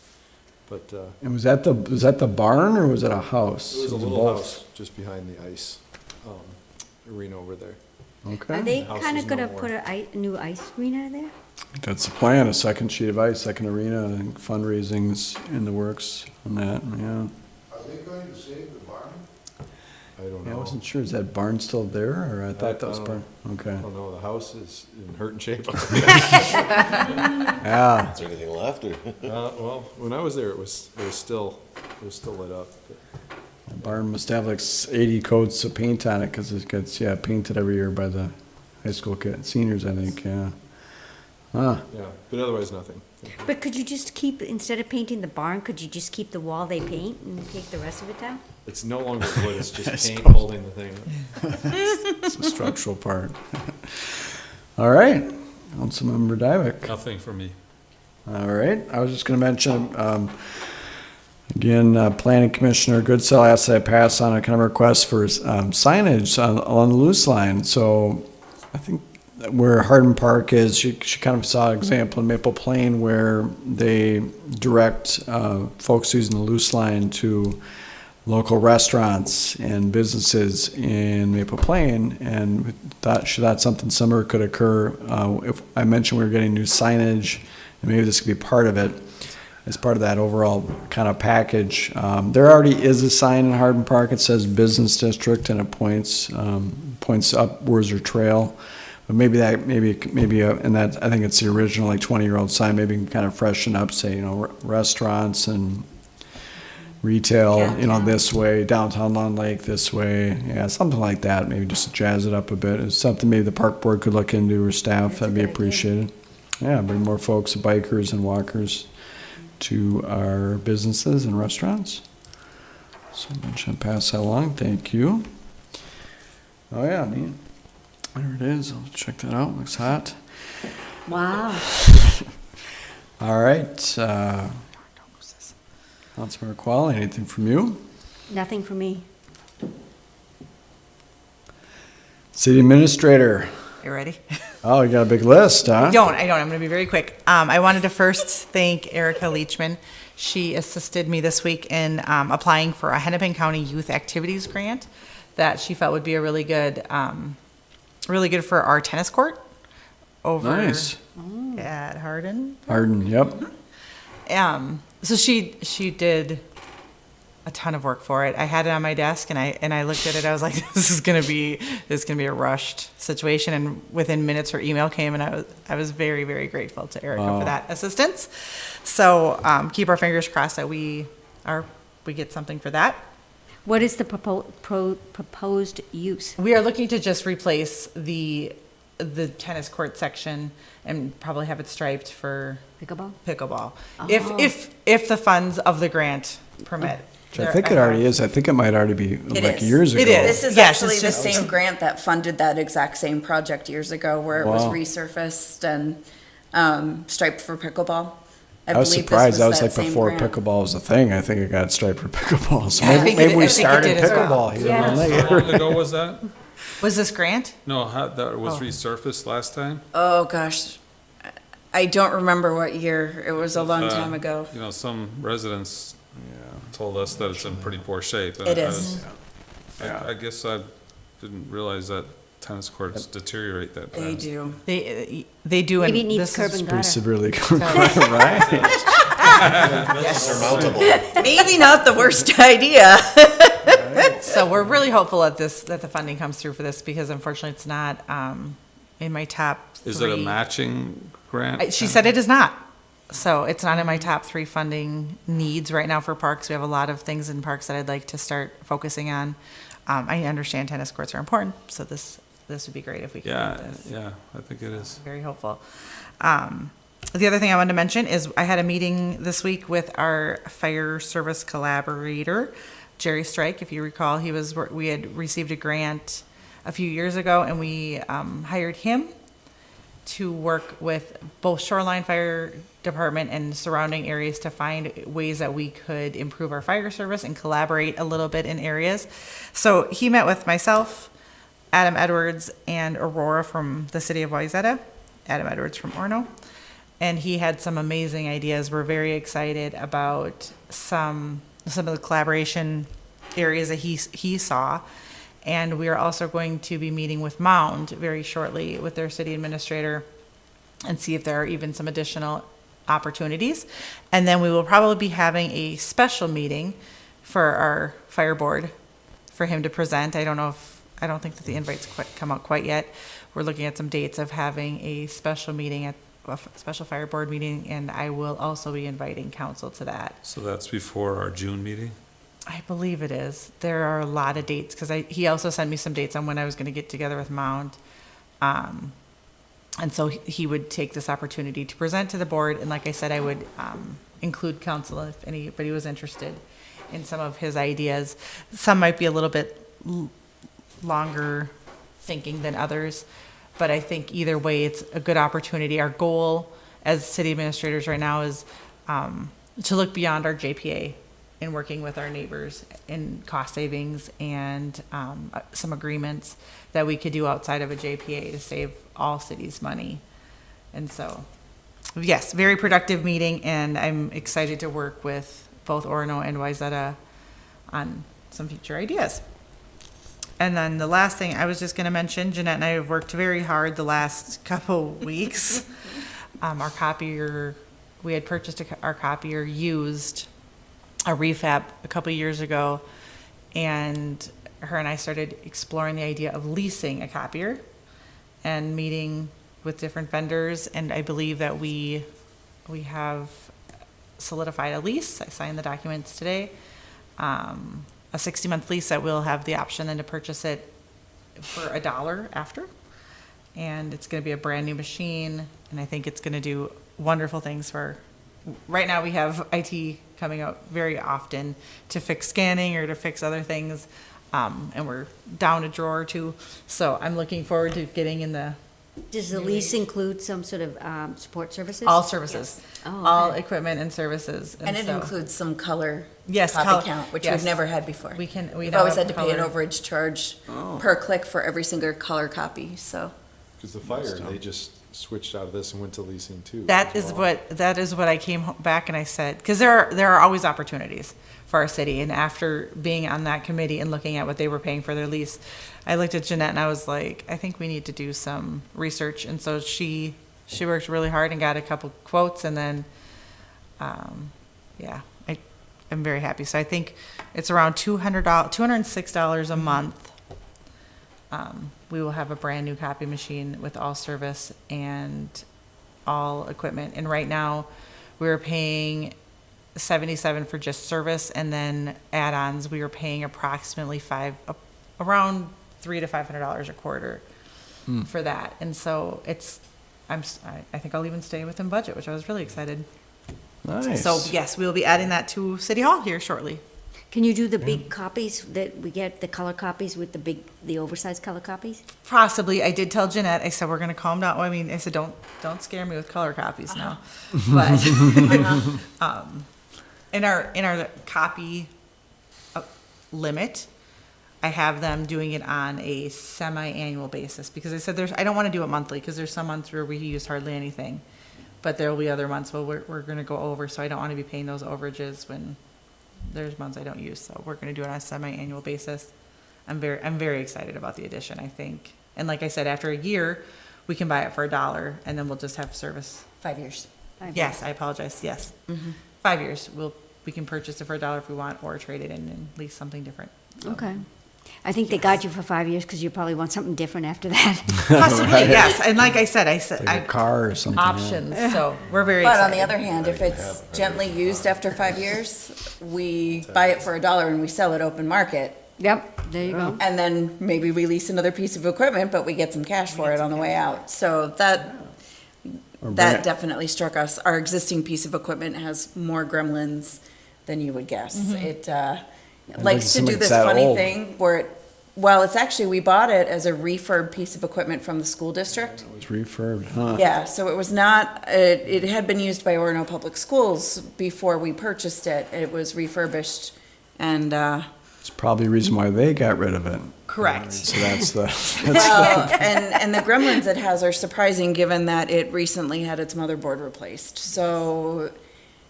But, And was that the barn or was it a house? it was a little both. house just behind the ice, arena over there. Okay. are they House kinda is no gonna more. put a new ice arena there? That's the plan, a second sheet of ice, second arena, I think fundraising's in the works on that, yeah. Are they going to save the barn? I don't Yeah, I know. wasn't sure, is that barn still there, or I thought that was I barn? Okay, I don't know, the house is in hurting shape. yeah, Is there anything left or? Well, when I was there, it was still lit up. but- the barn must have like 80 coats of paint on it, cause it gets, painted every year by the high school kids, seniors, I think, yeah. Huh, Yeah, but otherwise, nothing. But could you just keep, instead of painting the barn, could you just keep the wall they paint and take the rest of it down? It's no longer wood, it's just I paint suppose. holding the thing. it's the structural part. All right, Councilmember Dybek. Nothing for me. All right, I was just gonna mention, again, Planning Commissioner Goodsell asked that I pass on a kind of request for signage along the loose line. So I think where Hardin Park is, she kind of saw an example in Maple Plain where they direct folks using the loose line to local restaurants and businesses in Maple Plain, and she thought something similar could occur. If I mentioned we were getting new signage, and maybe this could be part of it, as part of that overall kind of package. There already is a sign in Hardin Park. It says Business District, and it points upwards or trail. But maybe and that, I think it's the original like 20-year-old sign. Maybe you can kind of freshen up, say, restaurants and retail, this way, downtown Long Lake this way, something like that. Maybe just jazz it up a bit. It's something maybe the park board could look into, or staff. That'd be appreciated. Yeah, bring more folks, bikers and walkers, to our businesses and restaurants. So I should pass that along. Thank you. Oh yeah, neat. There it is. I'll check that out. Looks hot. Wow. All right, Councilmember Qual, anything from you? Nothing for me. City Administrator. You ready? Oh, you got a big list, huh? I don't. I'm going to be very quick. I wanted to first thank Erica Leachman. She assisted me this week in applying for a Hennepin County Youth Activities Grant that she felt would be a really good for our tennis court over Nice. at Hardin. Arden, yep. So she did a ton of work for it. I had it on my desk and I looked at it. I was like, this is gonna be a rushed situation. And within minutes, her email came, and I was very, very grateful to Erica Wow. for that assistance. So keep our fingers crossed that we get something for that. What is the proposed use? We are looking to just replace the tennis court section and probably have it striped for Pickleball? pickleball, Oh. if the funds of the grant permit. Which I think it already is. I think it might already be like is. years ago. It is. This is Yes, actually it's the just- same grant that funded that exact same project years ago where it was Wow. resurfaced and striped for pickleball. I was believe this surprised. That was that like same before grant. pickleball was a thing. I think it got striped for pickleball. So Yeah, I maybe, think maybe it- we I think it started did as well. pickleball here. Yeah. in Lake. How long ago was that? Was this grant? No, that was resurfaced last time? Oh, gosh. I don't remember what year. It was a long time ago. You know, some residents told us that it's in pretty poor shape. and It I is. I guess I didn't realize that tennis courts deteriorate that fast. They do. They do. Maybe it and needs this curb is and Pretty gutter. severely, right? Surmountable. Maybe not the worst idea. So we're really hopeful that the funding comes through for this, because unfortunately it's not in my top Is it a three. matching grant? She said it is not. So it's not in my top three funding needs right now for parks. We have a lot of things in parks that I'd like to start focusing on. I understand tennis courts are important, so this would be great if we could Yeah, get this. yeah, I think it is. Very hopeful. The other thing I wanted to mention is I had a meeting this week with our fire service collaborator, Jerry Strike. If you recall, we had received a grant a few years ago, and we hired him to work with both Shoreline Fire Department and surrounding areas to find ways that we could improve our fire service and collaborate a little bit in areas. So he met with myself, Adam Edwards, and Aurora from the city of Wayzata, Adam Edwards from Orono. And he had some amazing ideas. We're very excited about some of the collaboration areas that he saw. And we are also going to be meeting with Mound very shortly with their city administrator and see if there are even some additional opportunities. And then we will probably be having a special meeting for our fire board for him to present. I don't think that the invite's come out quite yet. We're looking at some dates of having a special meeting a special fire board meeting, and I will also be inviting council to that. So that's before our June meeting? I believe it is. There are a lot of dates, because he also sent me some dates on when I was going to get together with Mound. And so he would take this opportunity to present to the board, and like I said, I would include council if anybody was interested in some of his ideas. Some might be a little bit longer thinking than others, but I think either way, it's a good opportunity. Our goal as city administrators right now is to look beyond our JPA in working with our neighbors in cost savings and some agreements that we could do outside of a JPA to save all cities money. And so, yes, very productive meeting, and I'm excited to work with both Orono and Wayzata on some future ideas. And then the last thing I was just going to mention, Jeanette and I have worked very hard the last couple weeks. Our copier, we had purchased our copier used, a refab a couple years ago, and her and I started exploring the idea of leasing a copier and meeting with different vendors, and I believe that we have solidified a lease. I signed the documents today. A 60-month lease that we'll have the option then to purchase it for $1 after. And it's going to be a brand new machine, and I think it's going to do wonderful things for. Right now we have IT coming out very often to fix scanning or to fix other things, and we're down a drawer or two. So I'm looking forward to getting in the Does the lease include some sort of support services? All services, Oh, all okay. equipment and services. And it so- includes some color Yes, copy color- count, which yes. we've never had before. We We've now always have had to pay an color. overage charge per click for every single color copy, so. Because the fire, they just switched out of this and went to leasing too. That as is well. that is what I came back and I said, because there are always opportunities for our city. And after being on that committee and looking at what they were paying for their lease, I looked at Jeanette and I was like, I think we need to do some research. And so she worked really hard and got a couple quotes, and then, yeah, I'm very happy. So I think it's around $206 a month. We will have a brand new copy machine with all service and all equipment. And right now, we're paying $77 for just service, and then add-ons, we were paying approximately around $300 to $500 a quarter for that. And so I think I'll even stay within budget, which I was really excited. Nice. So yes, we will be adding that to City Hall here shortly. Can you do the big copies that we get, the color copies with the oversized color copies? Possibly. I did tell Jeanette, I said, we're gonna calm down. I mean, I said, don't scare me with color copies now. But, in our copy limit, I have them doing it on a semi-annual basis, because I said I don't wanna do it monthly, because there's some months where we use hardly anything. But there will be other months where we're gonna go over, so I don't wanna be paying those overages when there's months I don't use, so we're gonna do it on a semi-annual basis. I'm very excited about the addition, I think. And like I said, after a year, we can buy it for $1, and then we'll just have service. 5 years. Yes, I apologize, yes. 5 years, we can purchase it for $1 if we want, or trade it in and lease something different. So. Okay. I think they got you for 5 years because you probably want something different after that. Possibly, yes, and like I said, Like a car or something. yeah. options, so we're very But excited. on the other hand, if it's gently used after 5 years, we buy it for $1 and we sell it open market. Yep, there you go. And then maybe we lease another piece of equipment, but we get some cash for it on the way out. So that definitely struck us. Our existing piece of equipment has more gremlins than you would guess. It likes to do something this that funny old. thing where well, it's actually, we bought it as a refurb piece of equipment from the school district. It was refurbed, huh? Yeah, so it was not, it had been used by Orono Public Schools before we purchased it. It was refurbished and, It's probably the reason why they got rid of it. Correct. So that's well, and the gremlins it has are surprising given that it recently had its motherboard replaced. So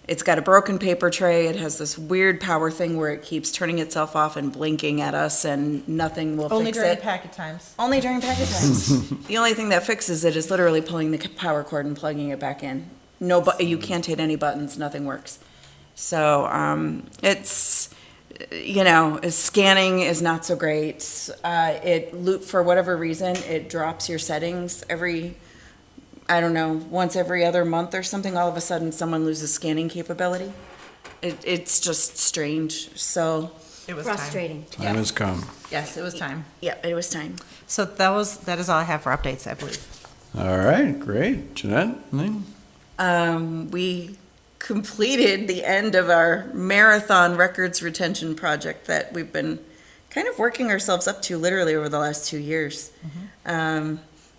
it's got a broken paper tray. It has this weird power thing where it keeps turning itself off and blinking at us and nothing will Only fix during it. packet times. Only during packet times. The only thing that fixes it is literally pulling the power cord and plugging it back in. No, but you can't hit any buttons, nothing works. So, it's, scanning is not so great. For whatever reason, it drops your settings once every other month or something. All of a sudden, someone loses scanning capability. It's just strange, so. It was time. Frustrating. Time has come. Yes, it was time. Yeah, it was time. So that is all I have for updates, I believe. All right, great. Jeanette, anything? We completed the end of our marathon records retention project that we've been kind of working ourselves up to literally over the last 2 years.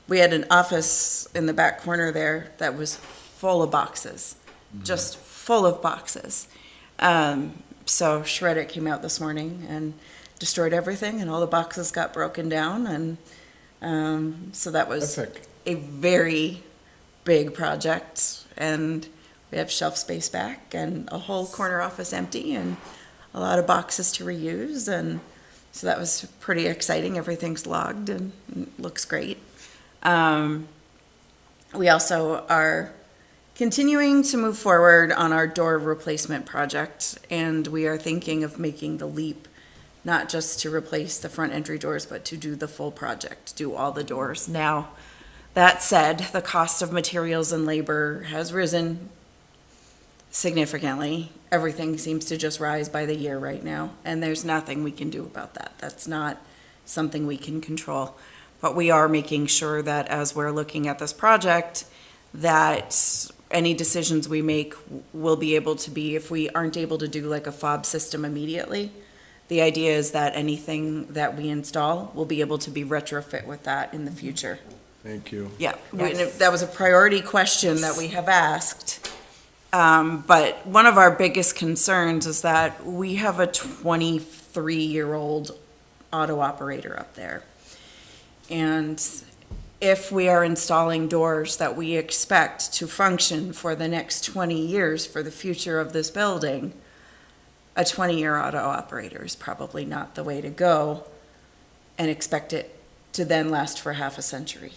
We had an office in the back corner there that was full of boxes, just full of boxes. So Shred It came out this morning and destroyed everything, and all the boxes got broken down, and so that was Epic. a very big project, and we have shelf space back and a whole corner office empty and a lot of boxes to reuse, and so that was pretty exciting. Everything's logged and looks great. We also are continuing to move forward on our door replacement project, and we are thinking of making the leap, not just to replace the front entry doors, but to do the full project, do all the doors. Now, that said, the cost of materials and labor has risen significantly. Everything seems to just rise by the year right now, and there's nothing we can do about that. That's not something we can control. But we are making sure that as we're looking at this project, that any decisions we make will be able to be, if we aren't able to do like a fob system immediately, the idea is that anything that we install will be able to be retrofit with that in the future. Thank you. Yeah, Yes. that was a priority question that we have asked. But one of our biggest concerns is that we have a 23-year-old auto operator up there. And if we are installing doors that we expect to function for the next 20 years for the future of this building, a 20-year auto operator is probably not the way to go and expect it to then last for half a century.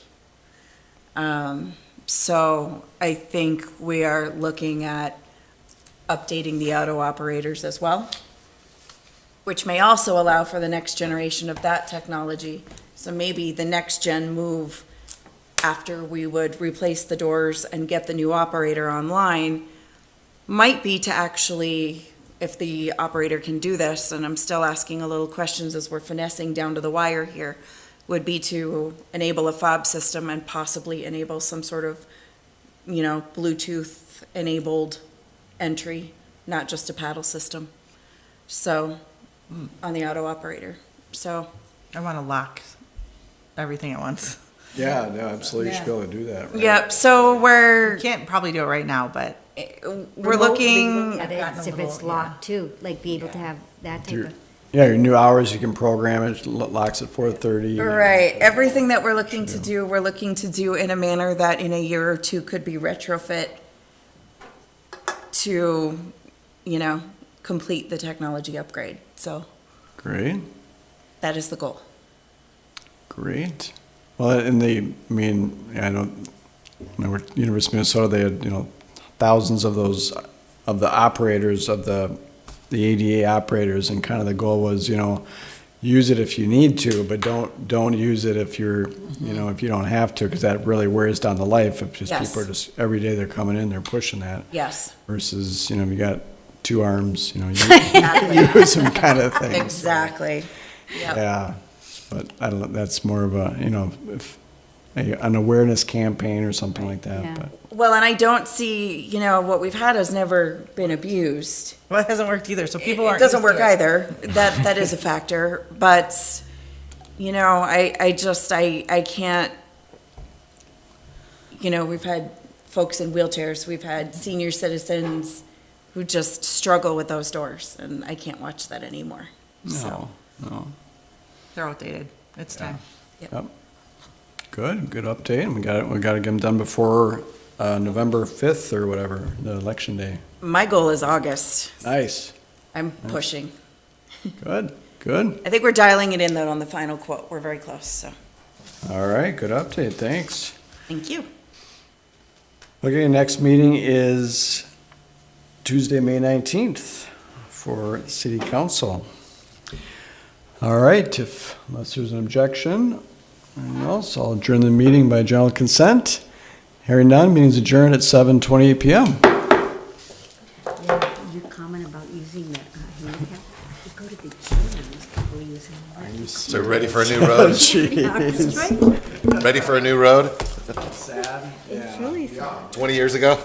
So I think we are looking at updating the auto operators as well, which may also allow for the next generation of that technology. So maybe the next gen move after we would replace the doors and get the new operator online might be to actually, if the operator can do this, and I'm still asking a little questions as we're finessing down to the wire here, would be to enable a fob system and possibly enable some sort of, Bluetooth enabled entry, not just a paddle system. So, on the auto operator. So, I want to lock everything at once. Yeah, no, absolutely, you should be able to do that, right? yep, so You we're can't probably do it right now, but looking, At it, if it's locked too, like be able to have that type of. Yeah, your new hours, you can program it, locks at 4:30. right, everything that we're looking to do in a manner that in a year or two could be retrofit to, complete the technology upgrade. So Great, that is the goal. great. Well, I know, University of Minnesota, they had, thousands of those, of the operators, of the ADA operators, and kind of the goal was, use it if you need to, but don't use it if you're, if you don't have to, because that really wears down the life of just Yes. people are just, every day they're coming in, they're pushing that. Yes, Versus, you got two arms, you exactly. use them kind of thing. Exactly. Yep. Yeah, but I don't know, that's more of a, if an awareness campaign or something like Yeah. that, but. Well, and I don't see, what we've had has never been abused. well, it hasn't worked either, so people It aren't. doesn't used work to it. either. That is a factor. But, I can't, we've had folks in wheelchairs, we've had senior citizens who just struggle with those doors, and I can't watch that anymore. So, No. They're outdated. It's time. Yep. Good update. We got to get them done before November 5th or whatever, the election day. my goal is August. Nice. I'm pushing. Good. I think we're dialing it in though on the final quote. We're very close, so All right, good update. Thanks. thank you. Okay, next meeting is Tuesday, May 19th for City Council. All right, unless there's an objection, anything else, I'll adjourn the meeting by general consent. Hearing none, meeting's adjourned at 7:28 PM. Yeah, your comment about using the handicap, you go to the gym and these people using that. So ready for a new road? Right? Ready for a new road? Sad. It's really sad. 20 years ago?